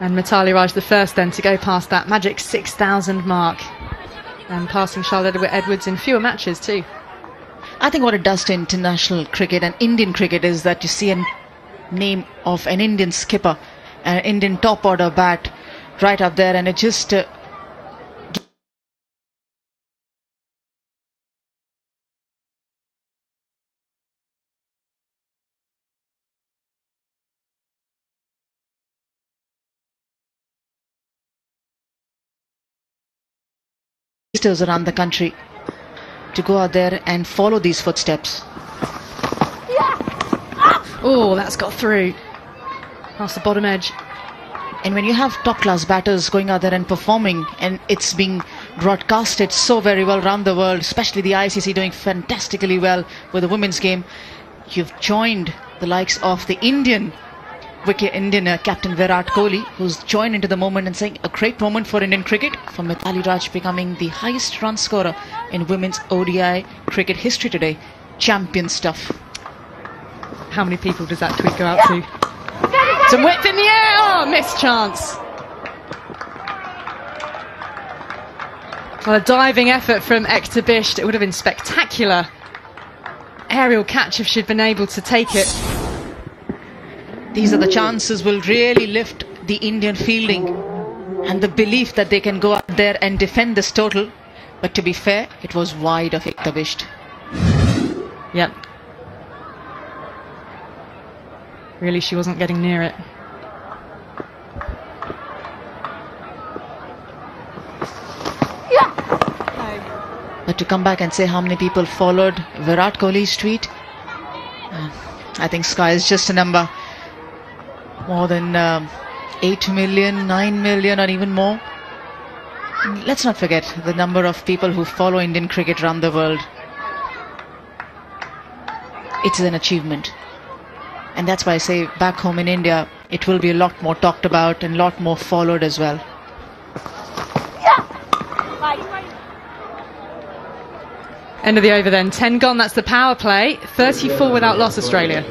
And Mithali Raj the first then to go past that magic 6,000 mark. And passing Charlotte Edwards in fewer matches too. I think what it does to international cricket and Indian cricket is that you see a name of an Indian skipper, an Indian top order bat right up there, and it just around the country to go out there and follow these footsteps. Oh, that's got through past the bottom edge. And when you have top class batters going out there and performing, and it's being broadcasted so very well around the world, especially the ICC doing fantastically well with the women's game, you've joined the likes of the Indian captain Virat Kohli, who's joined into the moment and saying a great moment for Indian cricket, for Mithali Raj becoming the highest run scorer in women's ODI cricket history today. Champion stuff. How many people does that tweet go out to? Some width in the air! Oh, missed chance. Well, a diving effort from Ekta Bisht. It would have been spectacular aerial catch if she'd been able to take it. These are the chances will really lift the Indian fielding and the belief that they can go out there and defend this total. But to be fair, it was wide of Ekta Bisht. Yep. Really, she wasn't getting near it. But to come back and say how many people followed Virat Kohli's tweet, I think sky is just a number. More than 8 million, 9 million or even more. And let's not forget the number of people who follow Indian cricket around the world. It's an achievement. And that's why I say back home in India, it will be a lot more talked about and a lot more followed as well. End of the over then. 10 gone, that's the power play. 34 without loss, Australia.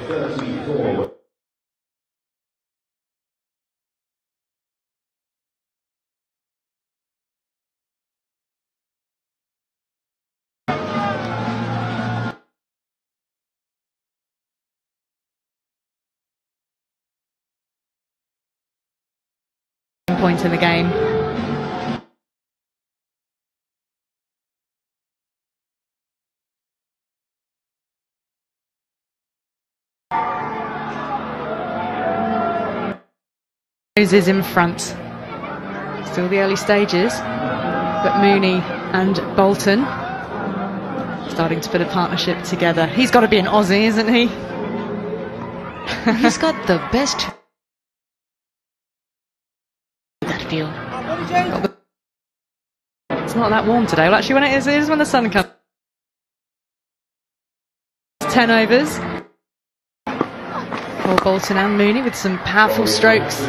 Point in the game. Is in front. Still the early stages, but Mooney and Bolton starting to put a partnership together. He's got to be an Aussie, isn't he? He's got the best view. It's not that warm today. Well, actually, when it is when the sun comes. 10 overs. For Bolton and Mooney with some powerful strokes.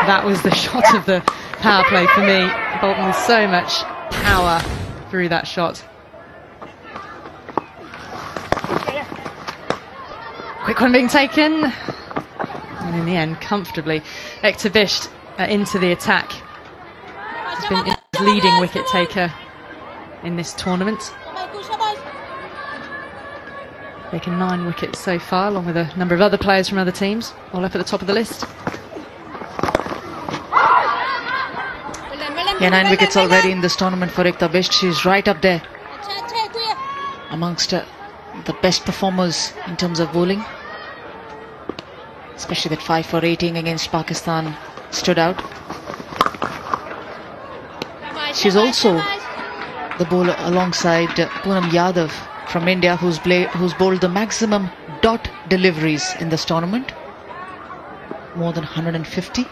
That was the shot of the power play for me. Bolton with so much power through that shot. Quick one being taken, and in the end, comfortably, Ekta Bisht into the attack. He's been his leading wicket taker in this tournament. Taken 9 wickets so far, along with a number of other players from other teams, all up at the top of the list. Yeah, 9 wickets already in this tournament for Ekta Bisht. She's right up there amongst the best performers in terms of bowling, especially that 5 for rating against Pakistan stood out. She's also the bowler alongside Poonam Yadav from India, who's bowled the maximum dot deliveries in this tournament, more than 150.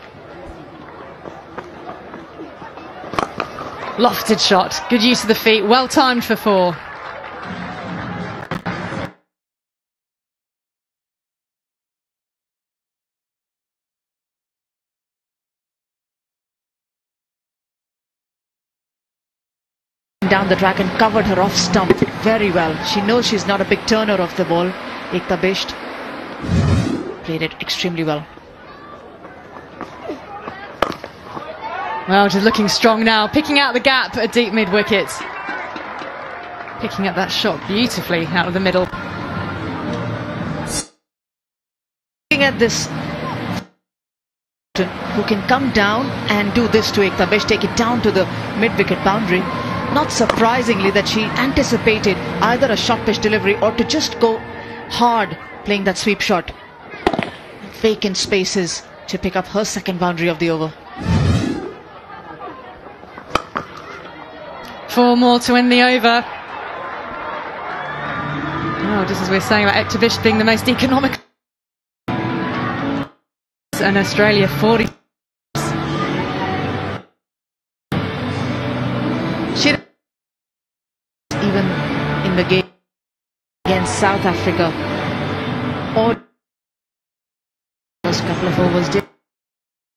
Lofted shot, good use of the feet, well timed for 4. Down the track and covered her off stump very well. She knows she's not a big turner of the ball, Ekta Bisht played it extremely well. Well, just looking strong now, picking out the gap at deep mid-wicket. Picking up that shot beautifully out of the middle. Looking at this, who can come down and do this to Ekta Bisht, take it down to the mid-wicket boundary. Not surprisingly that she anticipated either a short pitch delivery or to just go hard playing that sweep shot. Vacant spaces to pick up her second boundary of the over. 4 more to win the over. Oh, just as we were saying about Ekta Bisht being the most economical. And Australia 40. She even in the game against South Africa, or first couple of overs did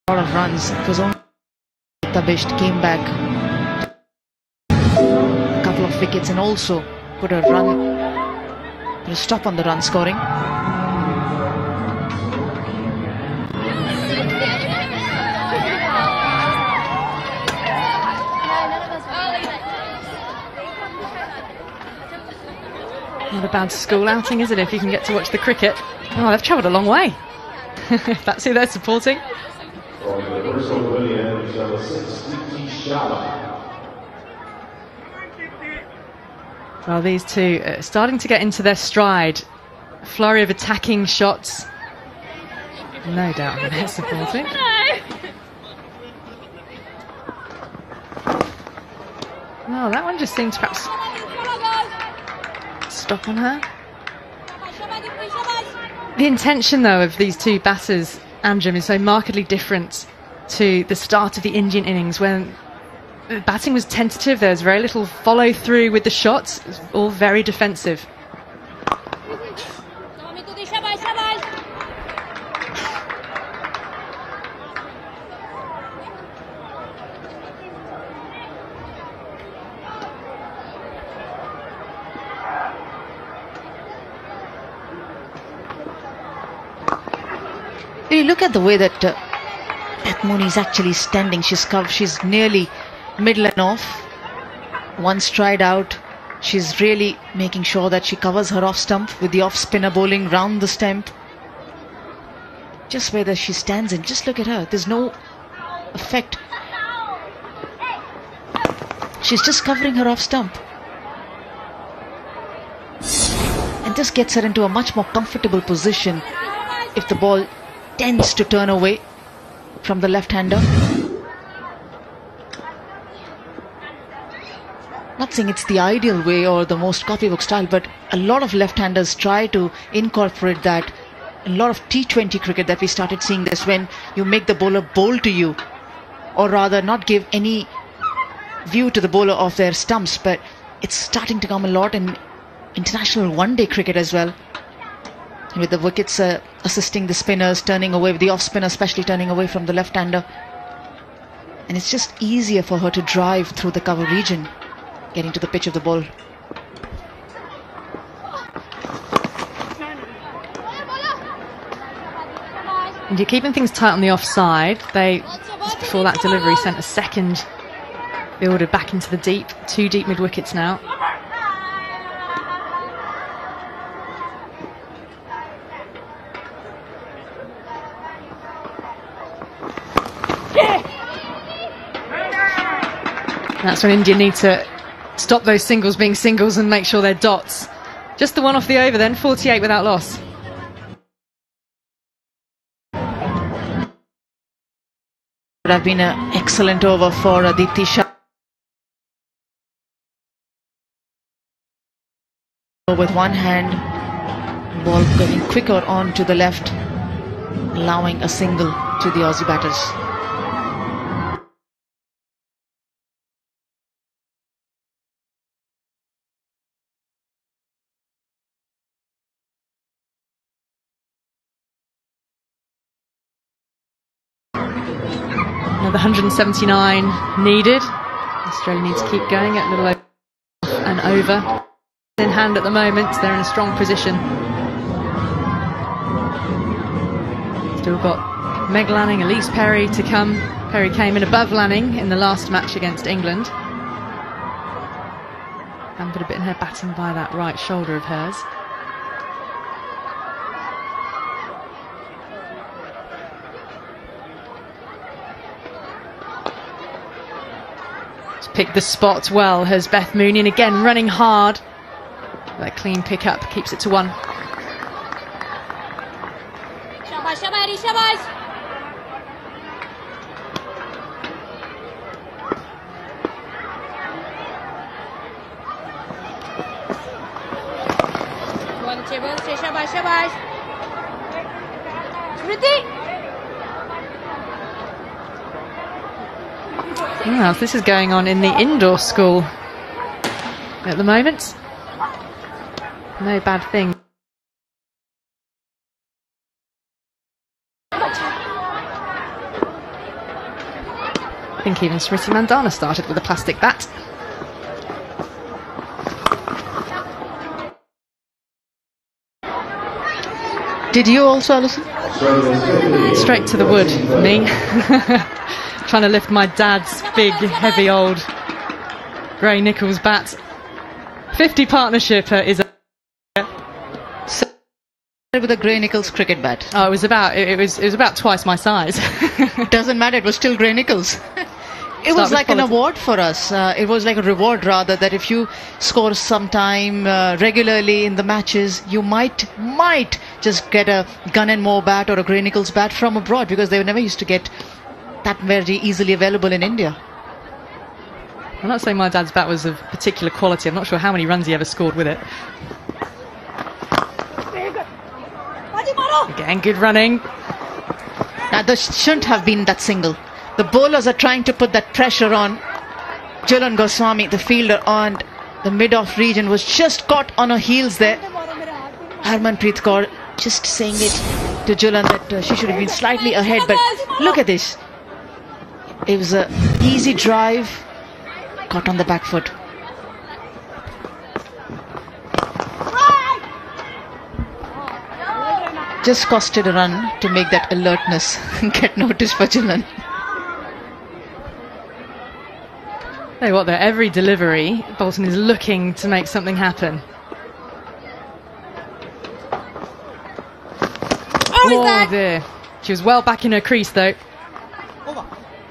a lot of runs. It was only Ekta Bisht came back a couple of wickets and also put a stop on the run scoring. Not a bad school outing, is it, if you can get to watch the cricket? Oh, they've travelled a long way. That's who they're supporting. Well, these two are starting to get into their stride. A flurry of attacking shots. No doubt who they're supporting. Well, that one just seemed to perhaps stop on her. The intention, though, of these two batters, Anjum, is so markedly different to the start of the Indian innings when the batting was tentative. There was very little follow through with the shots. It was all very defensive. You look at the way that Beth Mooney is actually standing. She's nearly middle and off. One stride out. She's really making sure that she covers her off stump with the off spinner bowling round the stump. Just where she stands in, just look at her. There's no effect. She's just covering her off stump. And this gets her into a much more comfortable position if the ball tends to turn away from the left-hander. Not saying it's the ideal way or the most copybook style, but a lot of left-handers try to incorporate that. A lot of T20 cricket that we started seeing this, when you make the bowler bowl to you, or rather not give any view to the bowler of their stumps, but it's starting to come a lot in international one-day cricket as well. With the wickets assisting the spinners, turning away, with the off-spinner especially turning away from the left-hander. And it's just easier for her to drive through the cover region, getting to the pitch of the ball. And you're keeping things tight on the offside. They, just before that delivery, sent a second fielder back into the deep. 2 deep mid-wickets now. That's when India need to stop those singles being singles and make sure they're dots. Just the one off the over then, 48 without loss. Would have been an excellent over for Deepti Shah. With one hand, ball getting quicker on to the left, allowing a single to the Aussie batters. Another 179 needed. Australia needs to keep going at a little over and over. In hand at the moment, they're in a strong position. Still got Meg Lanning, Elise Perry to come. Perry came in above Lanning in the last match against England. Hampered a bit in her batting by that right shoulder of hers. She's picked the spot well, has Beth Mooney, and again running hard. That clean pick-up keeps it to 1. Well, this is going on in the indoor school at the moment. No bad thing. I think even Smriti Mandana started with a plastic bat. Did you also, Alison? Straight to the wood for me. Trying to lift my dad's big, heavy old Gray Nichols bat. 50 partnership is a... With a Gray Nichols cricket bat. Oh, it was about twice my size. Doesn't matter, it was still Gray Nichols. It was like an award for us. It was like a reward, rather, that if you score sometime regularly in the matches, you might just get a Gun and More bat or a Gray Nichols bat from abroad, because they never used to get that very easily available in India. I'm not saying my dad's bat was of particular quality. I'm not sure how many runs he ever scored with it. Again, good running. Now, there shouldn't have been that single. The bowlers are trying to put that pressure on Jhulan Goswami, the fielder, on the mid-off region, was just caught on her heels there. Harmanpreet Kaur just saying it to Jhulan that she should have been slightly ahead, but look at this. It was an easy drive, caught on the back foot. Just costed a run to make that alertness get noticed for Jhulan. Tell you what, though, every delivery, Bolton is looking to make something happen. Oh dear. She was well back in her crease, though.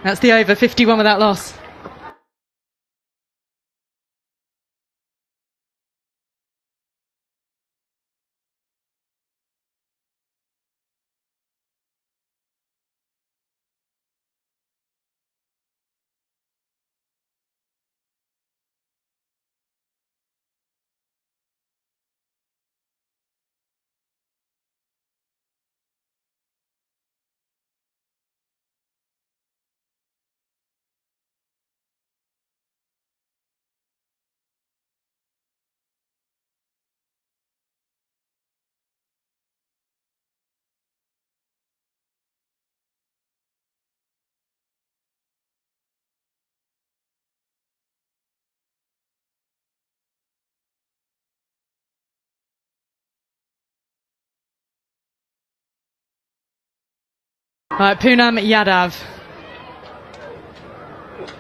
That's the over, 51 without loss. Right, Poonam Yadav.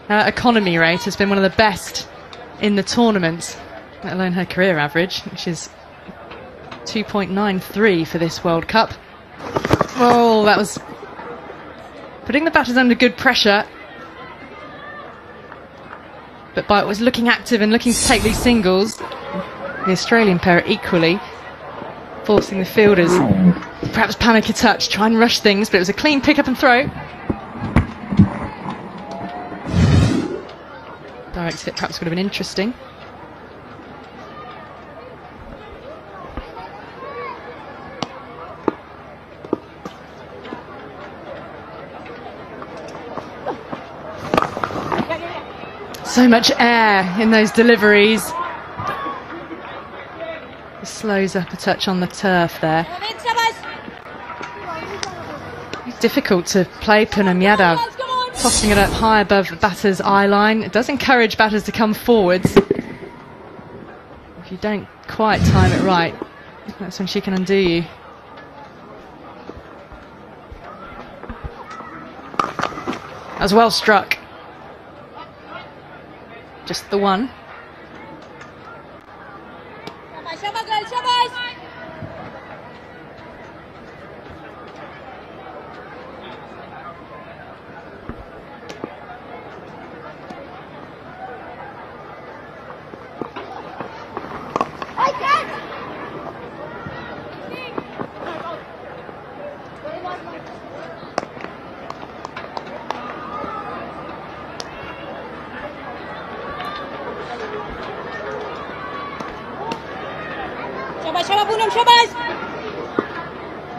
Her economy rate has been one of the best in the tournament, let alone her career average, which is 2.93 for this World Cup. Oh, that was putting the batters under good pressure. But Byte was looking active and looking to take these singles. The Australian pair equally forcing the fielders perhaps panic a touch, try and rush things, but it was a clean pick up and throw. Direct hit perhaps would have been interesting. So much air in those deliveries. It slows up a touch on the turf there. Difficult to play Poonam Yadav, tossing it up high above the batter's eye line. It does encourage batters to come forwards. If you don't quite time it right, that's when she can undo you. was well struck. Just the one.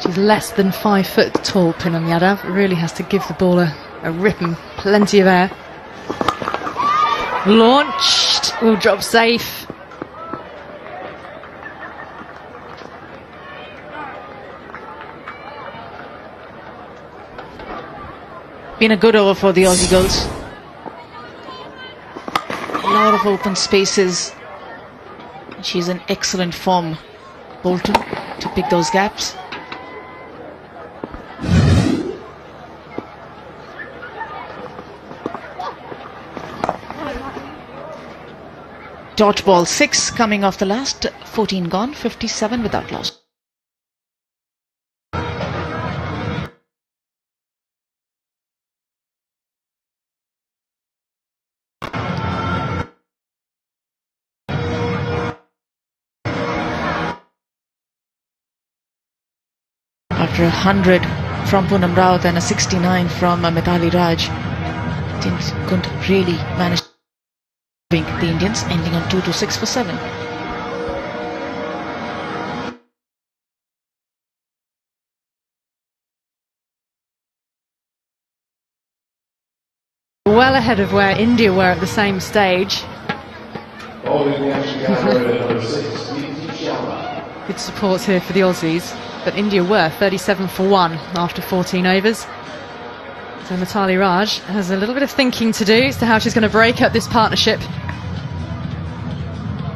She's less than 5 foot tall, Pinam Yadav. Really has to give the ball a rip and plenty of air. Launched, will drop safe. Been a good over for the Aussie girls. A lot of open spaces. She's in excellent form, Bolton, to pick those gaps. Dodgeball 6 coming off the last 14 gone, 57 without loss. After 100 from Poonam Rawat and a 69 from Mithali Raj, didn't couldn't really manage to beat the Indians, ending on 2-6 for 7. Well ahead of where India were at the same stage. Good support here for the Aussies, but India were 37 for 1 after 14 overs. So Mithali Raj has a little bit of thinking to do as to how she's going to break up this partnership.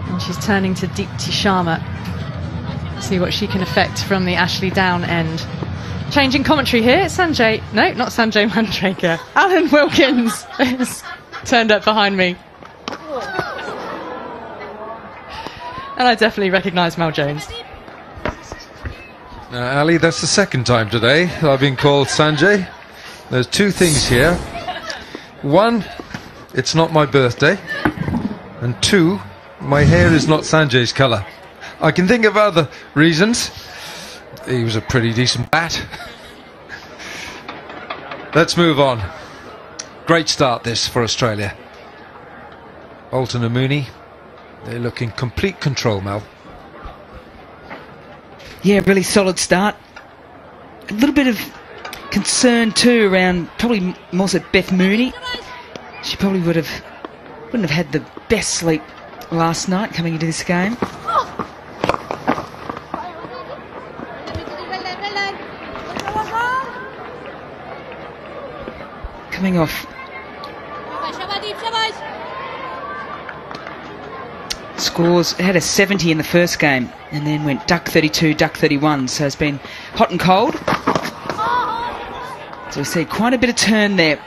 And she's turning to Deepti Sharma to see what she can effect from the Ashley Down end. Changing commentary here, Sanjay, no, not Sanjay Mandraker, Alan Wilkins has turned up behind me. And I definitely recognise Mel Jones. Ali, that's the second time today I've been called Sanjay. There's two things here. One, it's not my birthday. And two, my hair is not Sanjay's colour. I can think of other reasons. He was a pretty decent bat. Let's move on. Great start this for Australia. Bolton and Mooney, they look in complete control, Mel. Yeah, really solid start. A little bit of concern too around probably more so Beth Mooney. She probably wouldn't have had the best sleep last night coming into this game. Coming off scores, it had a 70 in the first game and then went duck 32, duck 31, so it's been hot and cold. So we see quite a bit of turn there.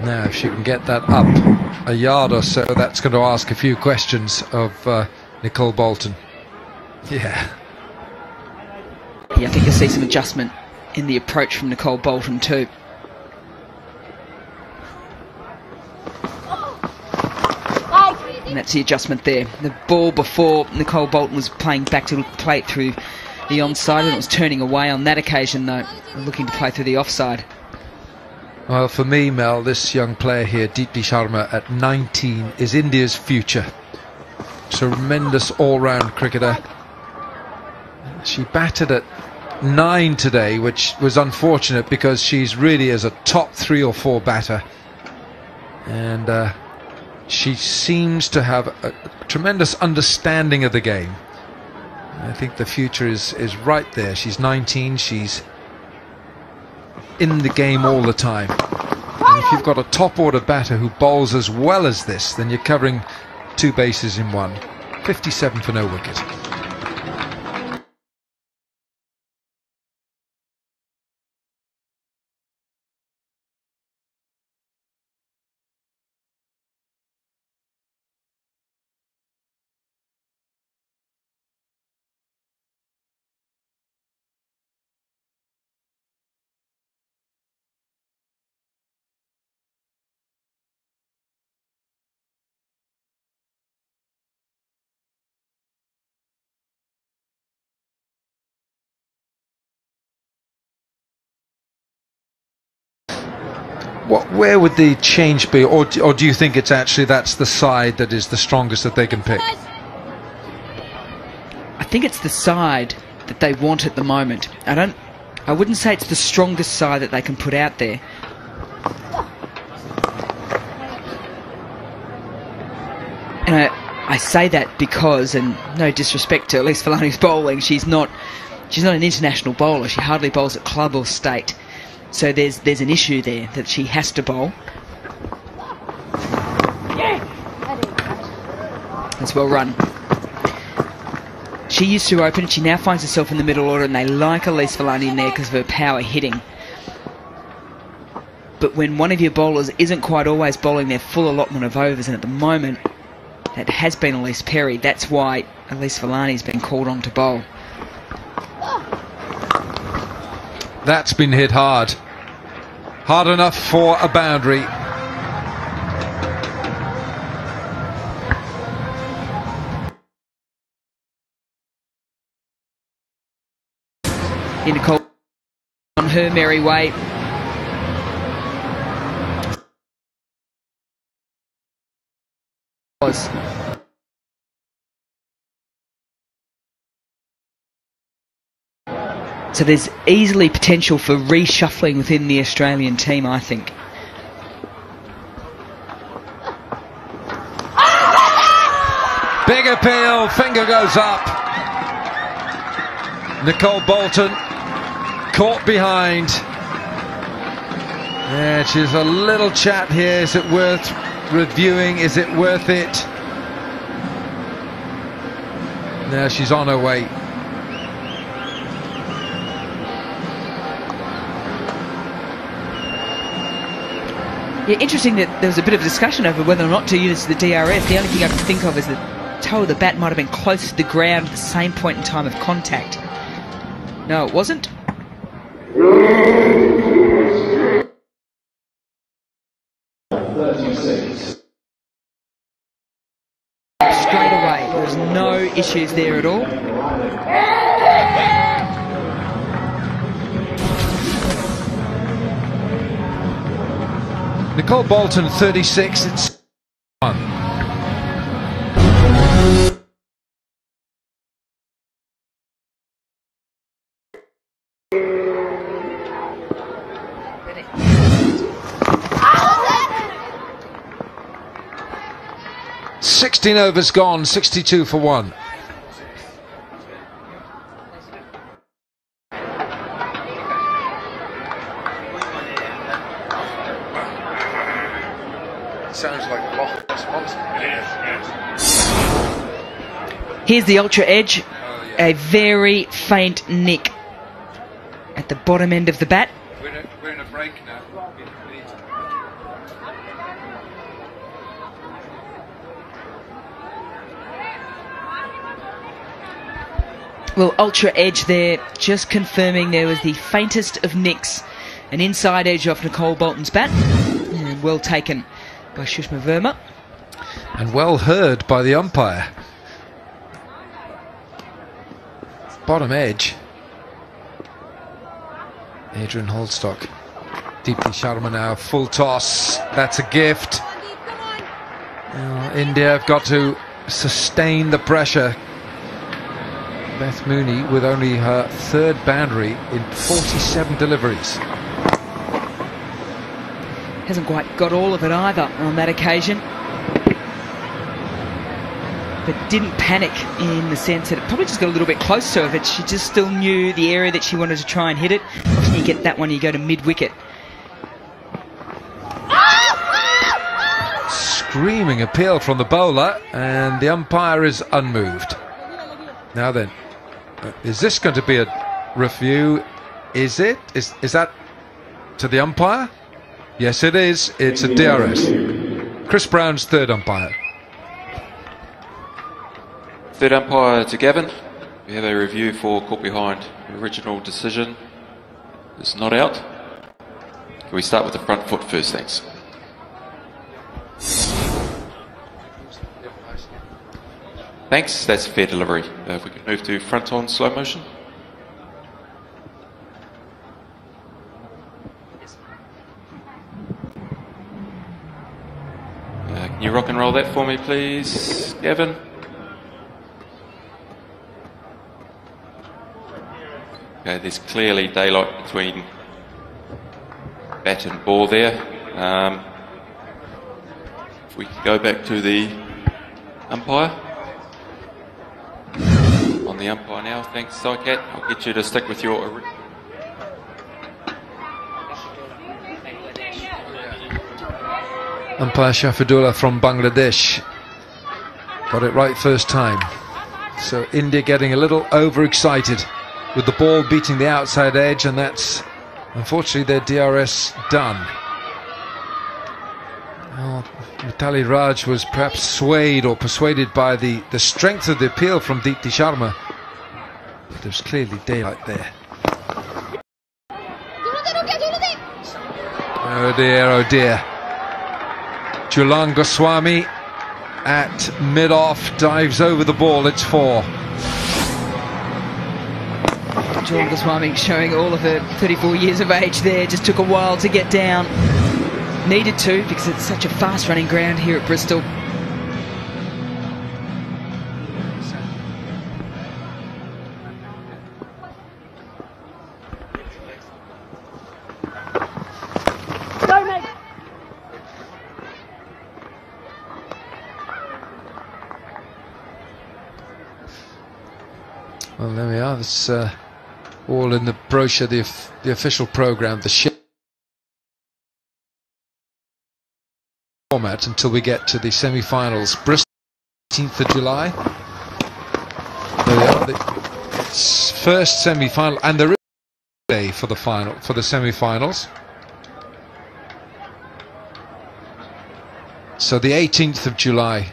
Now if she can get that up a yard or so, that's going to ask a few questions of Nicole Bolton. Yeah, I think you'll see some adjustment in the approach from Nicole Bolton too. And that's the adjustment there. The ball before, Nicole Bolton was playing back to play it through the onside, and it was turning away on that occasion though, looking to play through the offside. Well, for me, Mel, this young player here, Deepti Sharma, at 19, is India's future. Tremendous all-round cricketer. She batted at 9 today, which was unfortunate because she's really is a top 3 or 4 batter. And she seems to have a tremendous understanding of the game. I think the future is right there. She's 19, she's in the game all the time. And if you've got a top order batter who bowls as well as this, then you're covering 2 bases in one. 57 for no wicket. Where would the change be, or do you think it's actually that's the side that is the strongest that they can pick? I think it's the side that they want at the moment. I wouldn't say it's the strongest side that they can put out there. And I say that because, and no disrespect to Elise Villani's bowling, she's not an international bowler. She hardly bowls at club or state. So there's an issue there that she has to bowl. That's well run. She used to open, she now finds herself in the middle order, and they like Elise Villani in there because of her power hitting. But when one of your bowlers isn't quite always bowling their full allotment of overs, and at the moment that has been Elise Perry, that's why Elise Villani's been called on to bowl. That's been hit hard. Hard enough for a boundary. Nicole on her merry way. So there's easily potential for reshuffling within the Australian team, I think. Big appeal, finger goes up. Nicole Bolton caught behind. Yeah, she's a little chat here. Is it worth reviewing? Is it worth it? Now she's on her way. Yeah, interesting that there was a bit of a discussion over whether or not to use the DRS. The only thing I can think of is the toe of the bat might have been close to the ground at the same point in time of contact. No, it wasn't. Straight away, there was no issues there at all. Nicole Bolton, 36, it's 1. "16 overs gone, 62 for 1. Sounds like a Loch Ness monster. Here's the ultra edge. A very faint nick at the bottom end of the bat. We're in a break now. Well, ultra edge there, just confirming there was the faintest of nicks. An inside edge off Nicole Bolton's bat. And well taken by Shushma Verma. And well heard by the umpire. Bottom edge. Adrian Holdstock. Deepti Sharma now, full toss. That's a gift. Now, India have got to sustain the pressure. Beth Mooney with only her third boundary in 47 deliveries. Hasn't quite got all of it either on that occasion. But didn't panic in the sense that it probably just got a little bit close to it. She just still knew the area that she wanted to try and hit it. Often you get that one, you go to mid-wicket. screaming appeal from the bowler, and the umpire is unmoved. Now then, is this going to be a review? Is it? Is that to the umpire? Yes, it is. It's a DRS. Chris Brown's third umpire. Third umpire to Gavin. We have a review for caught behind. The original decision is not out. Can we start with the front foot first, thanks. Thanks, that's fair delivery. If we could move to front on slow motion. Can you rock and roll that for me, please, Gavin? Okay, there's clearly daylight between bat and ball there. If we can go back to the umpire. On the umpire now, thanks, Sycat. I'll get you to stick with your... Umpire Shafidullah from Bangladesh got it right first time. So India getting a little overexcited with the ball beating the outside edge, and that's unfortunately their DRS done. Well, Mitali Raj was perhaps swayed or persuaded by the strength of the appeal from Deepti Sharma, but there's clearly daylight there. Oh dear, oh dear. Julan Goswami at mid-off dives over the ball. It's 4. Julan Goswami showing all of her 34 years of age there. Just took a while to get down. Needed to, because it's such a fast running ground here at Bristol. Well, there we are. That's all in the brochure, the official programme, the format until we get to the semi-finals. Bristol, 18th of July. There we are. It's first semi-final, and there is a day for the final, for the semi-finals. So the 18th of July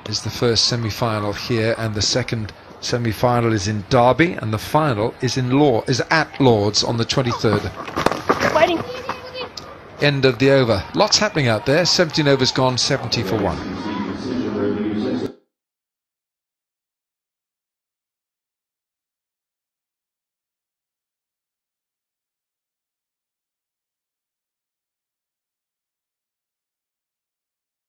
is the first semi-final here, and the second semi-final is in Derby, and the final is at Lords on the 23rd. Waiting. End of the over. Lots happening out there. 17 overs gone, 70 for 1.